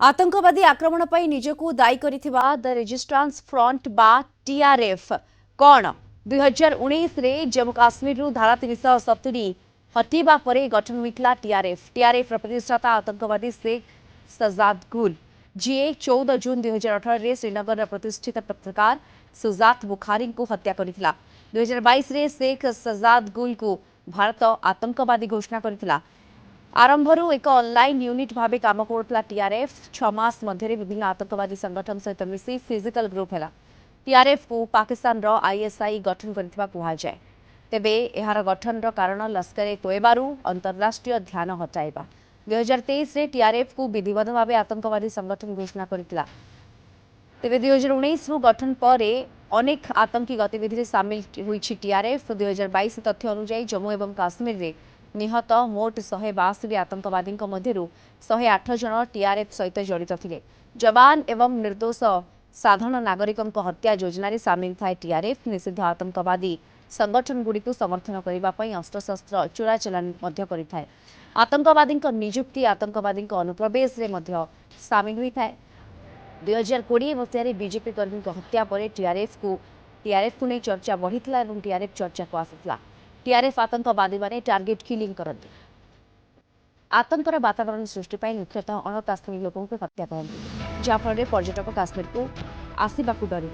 आतंकवादी आक्रमण पर निजकू दायी करिथिबा द रेजिस्ट्रांस फ्रंट बा टीआरएफ कौन 2019 रे जम्मू काश्मीर रु धारा 370 हटिबा परे गठन होइतला टीआरएफ प्रतिष्ठाता आतंकवादी शेख सजाद गुल जीए 14 जून 2018 रे श्रीनगर प्रतिष्ठित पत्रकार सुजात बुखारी को हत्या करितला 2022 रे शेख सजाद गुल को भारत आतंकवादी घोषणा करितला आरंभरू एक ऑनलाइन यूनिट भाव काम करुला टीआरएफ 6 मास मध्य विभिन्न आतंकवादी संगठन सहित मिसी फिजिकल ग्रुप है टीआरएफ को पाकिस्तान रो आईएसआई गठन करथिबा कुहा जाय तेबे एहार गठन रो कारण लश्कर ए तोयबारू अंतरराष्ट्रीय ध्यान हटाइबा 2023 रे टीआरएफ को विधिवत भाव आतंकवादी संगठन घोषणा करथिला तेबे 2019 रु गठन पर अनेक आतंकी गतिविधि सामिल होइछि टीआरएफ 2022 तथ्य अनुसार जम्मू एवं काश्मीर रे निहत मोट 162 आतंकवादी मध्य 108 जन टीआरएफ सहित जड़ित थे जवान एवं निर्दोष साधारण नागरिकों हत्या योजन सामिल थाए टीआरएफ निषिद्ध आतंकवादी संगठन गुड़ी समर्थन करने अस्त्रशस्त्र चोराचालान करें आतंकवादी निजुक्ति आतंकवादी अनुप्रवेश सामिल होता है 2020 मसीह बीजेपी कर्मी हत्या पर टीआरएफ को नहीं चर्चा बढ़ी टीआरएफ चर्चा को आसाला टीआरएफ आतंकवादी माने टार्गेट किलिंग करते आतंकर वातावरण सृष्टि मुख्यतः अण काश्मीरी लोकों हत्या करते जहाँफल पर्यटक काश्मीर को आसवाक डर